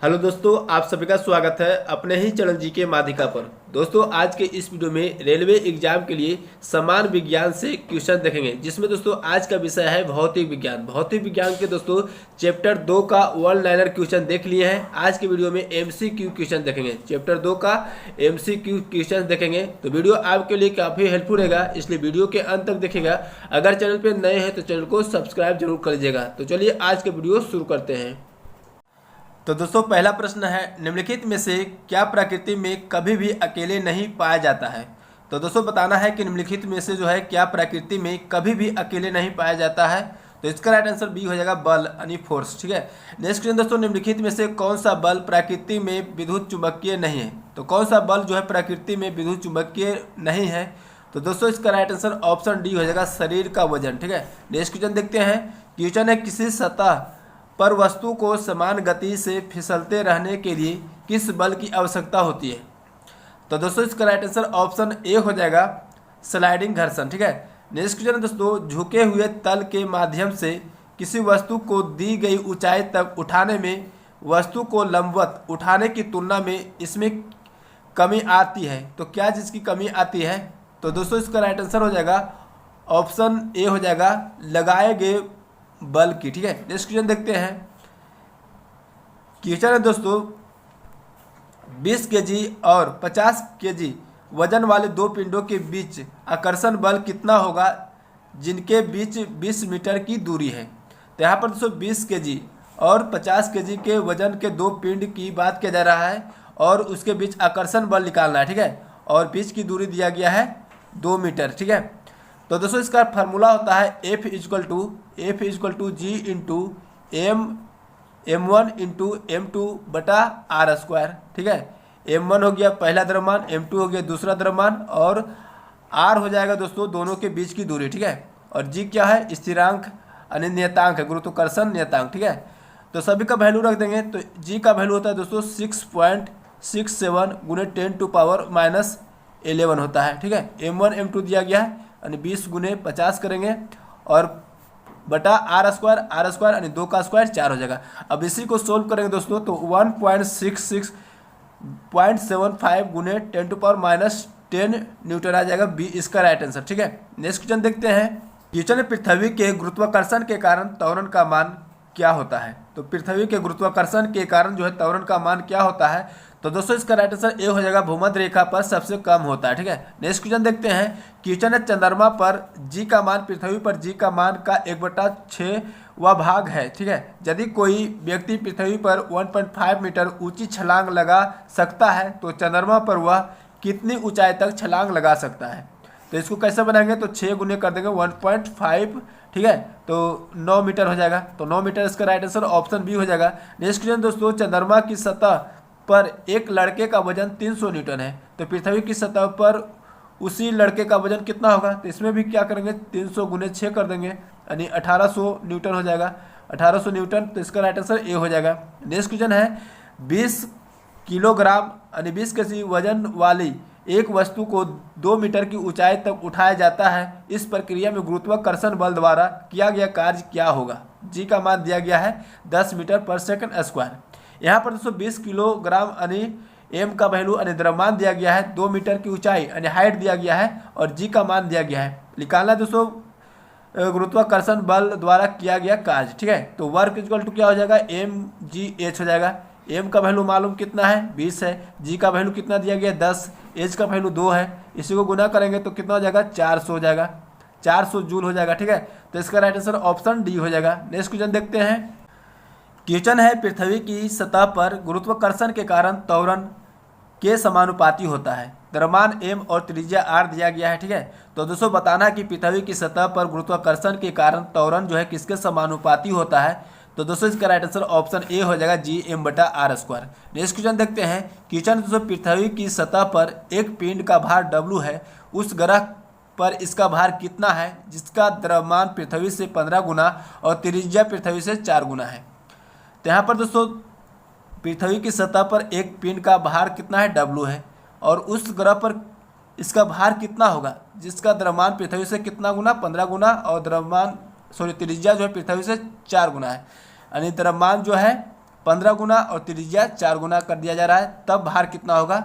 Hello दोस्तों, आप सभी का स्वागत है अपने ही चैनल जी के माध्यिका पर। दोस्तों आज के इस वीडियो में रेलवे एग्जाम के लिए समान विज्ञान से क्वेश्चन देखेंगे, जिसमें दोस्तों आज का विषय है भौतिक विज्ञान। भौतिक विज्ञान के दोस्तों चैप्टर 2 का वन लाइनर क्वेश्चन देख लिए हैं। आज के वीडियो में एमसीक्यू क्वेश्चन देखेंगे, चैप्टर 2 का एमसीक्यू क्वेश्चन देखेंगे। तो वीडियो आपके लिए काफ़ी हेल्पफुल रहेगा, इसलिए वीडियो के अंत तक देखिएगा। अगर चैनल पर नए हैं तो चैनल को सब्सक्राइब जरूर कर लीजिएगा। तो चलिए आज के वीडियो शुरू करते हैं। तो दोस्तों पहला प्रश्न है, निम्नलिखित में से क्या प्रकृति में कभी भी अकेले नहीं पाया जाता है। तो दोस्तों बताना है कि निम्नलिखित में से जो है क्या प्रकृति में कभी भी अकेले नहीं पाया जाता है। तो इसका राइट आंसर बी हो जाएगा, बल यानी फोर्स। ठीक है, नेक्स्ट क्वेश्चन दोस्तों, निम्नलिखित में से कौन सा बल प्रकृति में विद्युत चुंबकीय नहीं है। तो कौन सा बल जो है प्रकृति में विद्युत चुंबकीय नहीं है। तो दोस्तों इसका राइट आंसर ऑप्शन डी हो जाएगा, शरीर का वजन। ठीक है, नेक्स्ट क्वेश्चन देखते हैं। क्वेश्चन है, किसी सतह पर वस्तु को समान गति से फिसलते रहने के लिए किस बल की आवश्यकता होती है। तो दोस्तों इसका राइट आंसर ऑप्शन ए हो जाएगा, स्लाइडिंग घर्षण। ठीक है, नेक्स्ट क्वेश्चन दोस्तों, झुके हुए तल के माध्यम से किसी वस्तु को दी गई ऊंचाई तक उठाने में वस्तु को लंबवत उठाने की तुलना में इसमें कमी आती है। तो क्या जिसकी कमी आती है। तो दोस्तों इसका राइट आंसर हो जाएगा ऑप्शन ए हो जाएगा, लगाए गए बल की। ठीक है, नेक्स्ट क्वेश्चन देखते हैं। क्वेश्चन है दोस्तों, 20 केजी और 50 केजी वजन वाले दो पिंडों के बीच आकर्षण बल कितना होगा जिनके बीच 20 मीटर की दूरी है। तो यहाँ पर दोस्तों 20 केजी और 50 केजी के वजन के दो पिंड की बात किया जा रहा है और उसके बीच आकर्षण बल निकालना है। ठीक है, और बीच की दूरी दिया गया है 2 मीटर। ठीक है, तो दोस्तों इसका फार्मूला होता है F is equal to G into M1 into M2 बटा R स्क्वायर। ठीक है, M1 हो गया पहला द्रव्यमान, M2 हो गया दूसरा द्रव्यमान और R हो जाएगा दोस्तों दोनों के बीच की दूरी। ठीक है, और G क्या है, स्थिरांक यानी नियतांक है, गुरुत्वाकर्षण नियतांक। ठीक है, तो सभी का वैल्यू रख देंगे। तो G का वैल्यू होता है दोस्तों 6.67 गुने 10⁻11 होता है। ठीक है, M1 M2 दिया गया है यानी 20 गुने 50 करेंगे और बटा आर स्क्वायर यानी 2 का स्क्वायर 4 हो जाएगा। अब इसी को सोल्व करेंगे दोस्तों तो 1.66.75 गुने 10⁻10 न्यूटन आ जाएगा, बी इसका राइट आंसर। ठीक है, नेक्स्ट क्वेश्चन देखते हैं। क्वेश्चन है, पृथ्वी के गुरुत्वाकर्षण के कारण त्वरण का मान क्या होता है। तो पृथ्वी के गुरुत्वाकर्षण के कारण जो है त्वरण का मान क्या होता है। तो दोस्तों इसका राइट आंसर ए हो जाएगा, भूमध्य रेखा पर सबसे कम होता है। ठीक है, नेक्स्ट क्वेश्चन देखते हैं। क्वेश्चन है, चंद्रमा पर जी का मान पृथ्वी पर जी का मान का 1/6वां भाग है। ठीक है, यदि कोई व्यक्ति पृथ्वी पर 1.5 मीटर ऊंची छलांग लगा सकता है तो चंद्रमा पर वह कितनी ऊंचाई तक छलांग लगा सकता है। तो इसको कैसे बनाएंगे, तो 6 गुने कर देंगे 1.5। ठीक है, तो 9 मीटर हो जाएगा। तो 9 मीटर इसका राइट आंसर ऑप्शन बी हो जाएगा। नेक्स्ट क्वेश्चन दोस्तों, चंद्रमा की सतह पर एक लड़के का वजन 300 न्यूटन है तो पृथ्वी की सतह पर उसी लड़के का वजन कितना होगा। तो इसमें भी क्या करेंगे, 300 गुने 6 कर देंगे यानी 1800 न्यूटन हो जाएगा, 1800 न्यूटन। तो इसका राइट आंसर ए हो जाएगा। नेक्स्ट क्वेश्चन है, 20 किलोग्राम यानी 20 केजी वजन वाली एक वस्तु को 2 मीटर की ऊंचाई तक उठाया जाता है। इस प्रक्रिया में गुरुत्वाकर्षण बल द्वारा किया गया कार्य क्या होगा। जी का मान दिया गया है 10 मीटर पर सेकंड स्क्वायर। यहाँ पर दोस्तों 20 किलोग्राम यानी एम का वैल्यू यानी द्रव्यमान दिया गया है, 2 मीटर की ऊंचाई यानी हाइट दिया गया है और जी का मान दिया गया है। निकालना दोस्तों गुरुत्वाकर्षण बल द्वारा किया गया कार्य। ठीक है, तो वर्क इक्वल टू क्या हो जाएगा, mgh हो जाएगा। एम का वैल्यू मालूम कितना है, 20 है। जी का वैल्यू कितना दिया गया, 10। एच का वैल्यू 2 है। इसी को गुना करेंगे तो कितना हो जाएगा, 400 हो जाएगा, 400 जूल हो जाएगा। ठीक है, तो इसका राइट आंसर ऑप्शन डी हो जाएगा। नेक्स्ट क्वेश्चन देखते हैं। क्वेश्चन है, पृथ्वी की सतह पर गुरुत्वाकर्षण के कारण त्वरण के समानुपाती होता है। द्रव्यमान m और त्रिज्या r दिया गया है। ठीक है, तो दोस्तों बताना है कि पृथ्वी की सतह पर गुरुत्वाकर्षण के कारण त्वरण जो है किसके समानुपाती होता है। तो दोस्तों इसका राइट आंसर ऑप्शन ए हो जाएगा, Gm बटा R स्क्वायर। नेक्स्ट क्वेश्चन देखते हैं। क्वेश्चन दोस्तों, पृथ्वी की सतह पर एक पिंड का भार W है, उस ग्रह पर इसका भार कितना है जिसका द्रव्यमान पृथ्वी से 15 गुना और त्रिज्या पृथ्वी से 4 गुना है। तो यहाँ पर दोस्तों पृथ्वी की सतह पर एक पिंड का भार कितना है, W है, और उस ग्रह पर इसका भार कितना होगा जिसका द्रव्यमान पृथ्वी से कितना गुना, 15 गुना और त्रिज्या जो है पृथ्वी से 4 गुना है। यानी द्रव्यमान जो है 15 गुना और त्रिज्या 4 गुना कर दिया जा रहा है, तब भार कितना होगा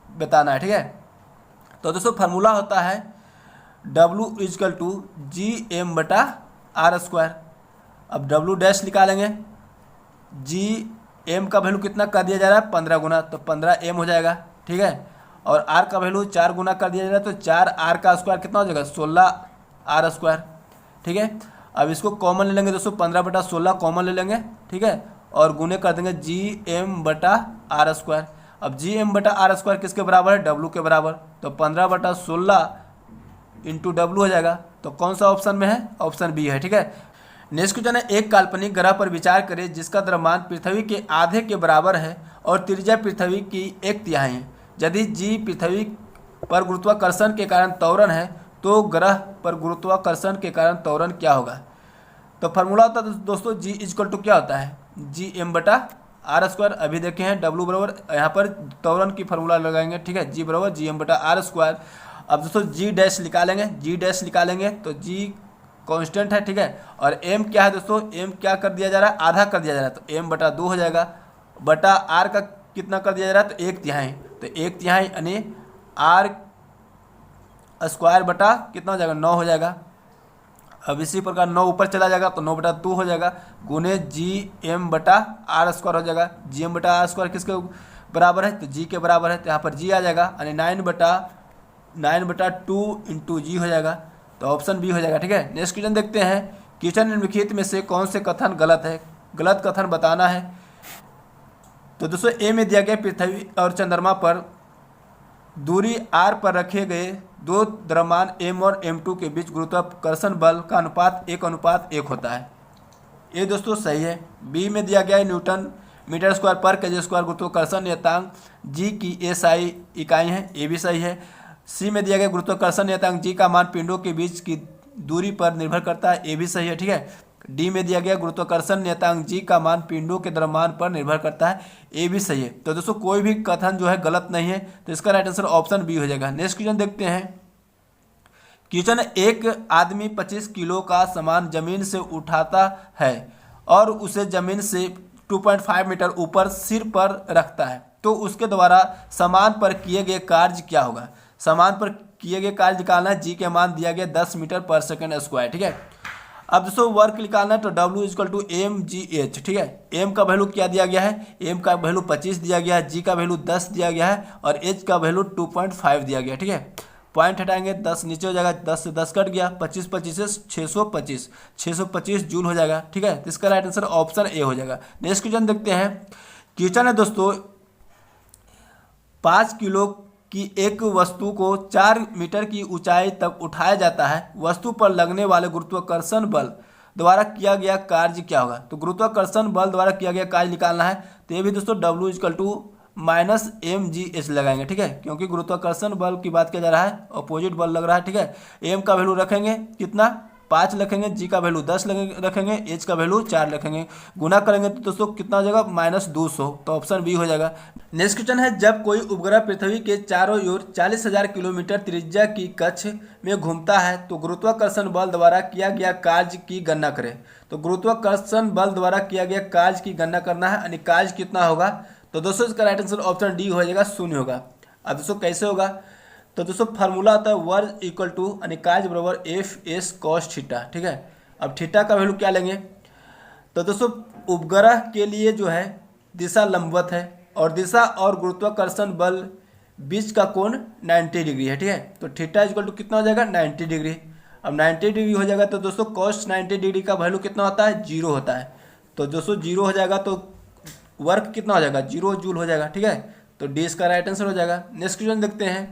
बताना है। ठीक है, तो दोस्तों फार्मूला होता है W is equal to G M बटा आर स्क्वायर। अब W डैश निकालेंगे, जी एम का वैल्यू कितना कर दिया जा रहा है 15 गुना, तो 15 एम हो जाएगा। ठीक है, और आर का वैल्यू 4 गुना कर दिया जा रहा है, तो 4 आर का स्क्वायर कितना हो जाएगा 16 आर स्क्वायर। ठीक है, अब इसको कॉमन ले लेंगे दोस्तों, 15 बटा 16 कॉमन ले लेंगे। ठीक है, और गुने कर देंगे जी एम बटा आर स्क्वायर। अब जी एम बटा आर स्क्वायर किसके बराबर है, W के बराबर, तो 15 बटा 16 इंटू W हो जाएगा। तो कौन सा ऑप्शन में है, ऑप्शन बी है। ठीक है, नेक्स्ट क्वेश्चन है, एक काल्पनिक ग्रह पर विचार करें जिसका द्रव्यमान पृथ्वी के आधे के बराबर है और त्रिज्या पृथ्वी की 1/3 है। यदि जी पृथ्वी पर गुरुत्वाकर्षण के कारण त्वरण है तो ग्रह पर गुरुत्वाकर्षण के कारण त्वरण क्या होगा। तो फार्मूला होता है दोस्तों जी इजकल टू क्या होता है, जी एम बटा आर स्क्वायर। अभी देखे हैं W बराबर, यहाँ पर त्वरण की फार्मूला लगाएंगे। ठीक है, जी बराबर जी एम बटा आर स्क्वायर। अब दोस्तों जी डैश निकालेंगे, जी डैश निकालेंगे तो जी कांस्टेंट है। ठीक है, और एम क्या है दोस्तों, एम क्या कर दिया जा रहा है, आधा कर दिया जा रहा है, तो एम बटा 2 हो जाएगा, बटा आर का कितना कर दिया जा रहा है, तो 1/3, तो 1/3 यानी आर स्क्वायर बटा कितना हो जाएगा 9 हो जाएगा। अब इसी प्रकार 9 ऊपर चला जाएगा तो 9 बटा 2 हो जाएगा, गुने जी एम बटा आर स्क्वायर हो जाएगा। जी एम बटा आर स्क्वायर किसके बराबर है, तो जी के बराबर है, तो यहाँ पर जी आ जाएगा, यानी 9 बटा 2 इंटू जी हो जाएगा, तो ऑप्शन बी हो जाएगा। ठीक है, नेक्स्ट क्वेश्चन देखते हैं, क्वेश्चन निम्नलिखित में से कौन से कथन गलत है, गलत कथन बताना है। तो दोस्तों ए में दिया गया पृथ्वी और चंद्रमा पर दूरी r पर रखे गए दो द्रव्यमान m और m2 के बीच गुरुत्वाकर्षण बल का अनुपात 1:1 होता है। ये दोस्तों सही है। बी में दिया गया है न्यूटन मीटर स्क्वायर पर केजी स्क्वायर गुरुत्वाकर्षण नियतांक g की SI इकाई है, ये भी सही है। सी में दिया गया गुरुत्वाकर्षण नियतांक g का मान पिंडों के बीच की दूरी पर निर्भर करता है, ये भी सही है। ठीक है, डी में दिया गया गुरुत्वाकर्षण नियतांक g का मान पिंडों के द्रव्यमान पर निर्भर करता है, ये भी सही है। तो दोस्तों कोई भी कथन जो है गलत नहीं है, तो इसका राइट आंसर ऑप्शन बी हो जाएगा। नेक्स्ट क्वेश्चन देखते हैं, क्वेश्चन, एक आदमी 25 किलो का सामान जमीन से उठाता है और उसे जमीन से 2.5 मीटर ऊपर सिर पर रखता है, तो उसके द्वारा सामान पर किए गए कार्य क्या होगा। सामान पर किए गए कार्य निकालना है, जी के मान दिया गया 10 मीटर पर सेकेंड स्क्वायर। ठीक है, अब दोस्तों वर्क निकालना है, तो W इजकल टू mgh। ठीक है, m का वैल्यू क्या दिया गया है, m का वैल्यू 25 दिया गया है, g का वैल्यू 10 दिया गया है और h का वैल्यू 2.5 दिया गया है। ठीक है, पॉइंट हटाएंगे 10 नीचे हो जाएगा, 10 से 10 कट गया, 25 25 से 625 जूल हो जाएगा। ठीक है, तो इसका राइट आंसर ऑप्शन ए हो जाएगा। नेक्स्ट क्वेश्चन देखते हैं, क्वेश्चन है दोस्तों, 5 किलो की एक वस्तु को 4 मीटर की ऊंचाई तक उठाया जाता है, वस्तु पर लगने वाले गुरुत्वाकर्षण बल द्वारा किया गया कार्य क्या होगा। तो गुरुत्वाकर्षण बल द्वारा किया गया कार्य निकालना है, तो ये भी दोस्तों W इजकल टू -mgh लगाएंगे। ठीक है, क्योंकि गुरुत्वाकर्षण बल की बात किया जा रहा है, अपोजिट बल लग रहा है। ठीक है, m का वैल्यू रखेंगे कितना 5 रखेंगे, g का वैल्यू 10 रखेंगे, h का वैल्यू 4 रखेंगे, गुना करेंगे तो दोस्तों कितना हो जाएगा -200, तो ऑप्शन बी हो जाएगा। नेक्स्ट क्वेश्चन है, जब कोई उपग्रह पृथ्वी के चारों ओर 40,000 किलोमीटर त्रिज्या की कक्ष में घूमता है तो गुरुत्वाकर्षण बल द्वारा किया गया कार्य की गणना करें। तो गुरुत्वाकर्षण बल द्वारा किया गया कार्य की गणना करना है, यानी कार्य कितना होगा। तो दोस्तों इसका राइट आंसर ऑप्शन डी हो जाएगा, 0 होगा। अब दोस्तों कैसे होगा, तो दोस्तों फार्मूला होता है वर्ग इक्वल टू यानी कार्य बराबर FS cos थीटा। ठीक है, अब थीटा का वैल्यू क्या लेंगे, तो दोस्तों उपग्रह के लिए जो है दिशा लंबवत है और दिशा और गुरुत्वाकर्षण बल बीच का कोण 90 डिग्री है। ठीक है, तो थीटा इक्वल टू कितना हो जाएगा 90 डिग्री। अब 90 डिग्री हो जाएगा तो दोस्तों cos 90 डिग्री का वैल्यू कितना होता है 0 होता है, तो दोस्तों 0 हो जाएगा तो वर्क कितना हो जाएगा 0 जूल हो जाएगा। ठीक है, तो डी इसका राइट आंसर हो जाएगा। नेक्स्ट क्वेश्चन देखते हैं,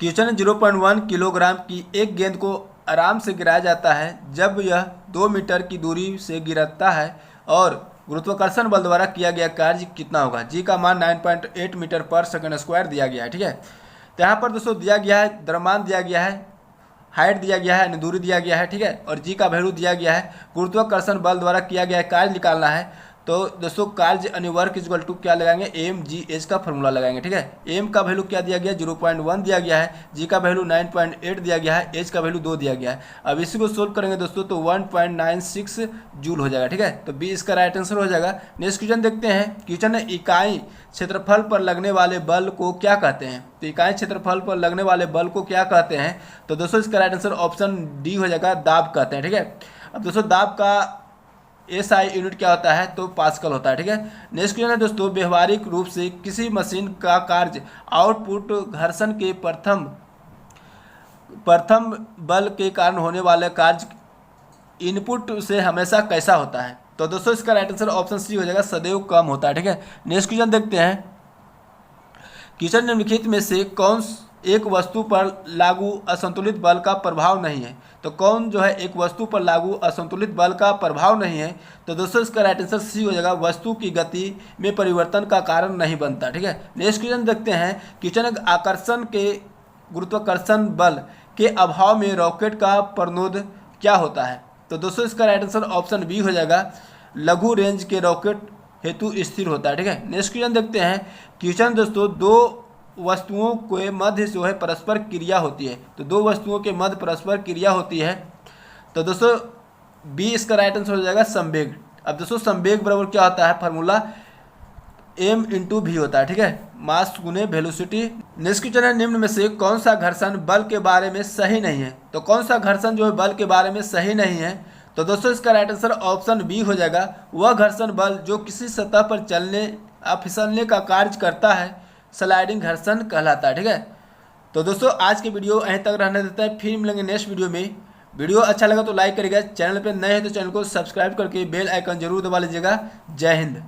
क्वेश्चन 0.1 किलोग्राम की एक गेंद को आराम से गिराया जाता है जब यह 2 मीटर की दूरी से गिरता है और गुरुत्वाकर्षण बल द्वारा किया गया कार्य कितना होगा। जी का मान 9.8 मीटर पर सेकंड स्क्वायर दिया गया है। ठीक है, तो यहाँ पर दोस्तों दिया गया है द्रव्यमान दिया गया है, हाइट दिया गया है दूरी दिया गया है। ठीक है, और जी का वैल्यू दिया गया है, गुरुत्वाकर्षण बल द्वारा किया गया कार्य निकालना है। तो दोस्तों कार्य यानी वर्क इक्वल टू क्या लगाएंगे, एम जी एच का फॉर्मूला लगाएंगे। ठीक है, एम का वैल्यू क्या दिया गया, 0.1 दिया गया है, जी का वैल्यू 9.8 दिया गया है, एच का वैल्यू 2 दिया गया है। अब इसी को सोल्व करेंगे दोस्तों तो 1.96 जूल हो जाएगा। ठीक है, तो बी इसका राइट आंसर हो जाएगा। नेक्स्ट क्वेश्चन देखते हैं। क्वेश्चन है इकाई क्षेत्रफल पर लगने वाले बल को क्या कहते हैं। तो इकाई क्षेत्रफल पर लगने वाले बल को क्या कहते हैं, तो दोस्तों इसका राइट आंसर ऑप्शन डी हो जाएगा, दाब कहते हैं। ठीक है, अब दोस्तों दाब का एसआई यूनिट क्या होता है, तो पास्कल होता है। ठीक है, नेक्स्ट क्वेश्चन है दोस्तों, व्यवहारिक रूप से किसी मशीन का कार्य आउटपुट घर्षण के प्रथम बल के कारण होने वाले कार्य इनपुट से हमेशा कैसा होता है। तो दोस्तों इसका राइट आंसर ऑप्शन सी हो जाएगा, सदैव कम होता है। ठीक है, नेक्स्ट क्वेश्चन देखते हैं। क्वेश्चन निम्नलिखित में से कौन एक वस्तु पर लागू असंतुलित बल का प्रभाव नहीं है। तो कौन जो है एक वस्तु पर लागू असंतुलित बल का प्रभाव नहीं है, तो दोस्तों इसका राइट आंसर सी हो जाएगा, वस्तु की गति में परिवर्तन का कारण नहीं बनता। ठीक है, नेक्स्ट क्वेश्चन देखते हैं। क्वेश्चन आकर्षण के गुरुत्वाकर्षण बल के अभाव में रॉकेट का प्रणोद क्या होता है। तो दोस्तों इसका राइट आंसर ऑप्शन बी हो जाएगा, लघु रेंज के रॉकेट हेतु स्थिर होता है। ठीक है, नेक्स्ट क्वेश्चन देखते हैं। क्वेश्चन दोस्तों, दो वस्तुओं के मध्य जो है परस्पर क्रिया होती है। तो दो वस्तुओं के मध्य परस्पर क्रिया होती है, तो दोस्तों बी इसका राइट आंसर हो जाएगा, संवेग। अब दोस्तों संवेग बराबर क्या होता है, फार्मूला एम इंटू भी होता है। ठीक है, मास गुने वेलोसिटी। नेक्स्ट क्वेश्चन है, निम्न में से कौन सा घर्षण बल के बारे में सही नहीं है। तो कौन सा घर्षण जो है बल के बारे में सही नहीं है, तो दोस्तों इसका राइट आंसर ऑप्शन बी हो जाएगा, वह घर्षण बल जो किसी सतह पर चलने या फिसलने का कार्य करता है स्लाइडिंग घर्षण कहलाता है। ठीक है, तो दोस्तों आज के वीडियो यहीं तक रहने देता है, फिर मिलेंगे नेक्स्ट वीडियो में। वीडियो अच्छा लगा तो लाइक करिएगा, चैनल पे नए हैं तो चैनल को सब्सक्राइब करके बेल आइकन जरूर दबा लीजिएगा। जय हिंद।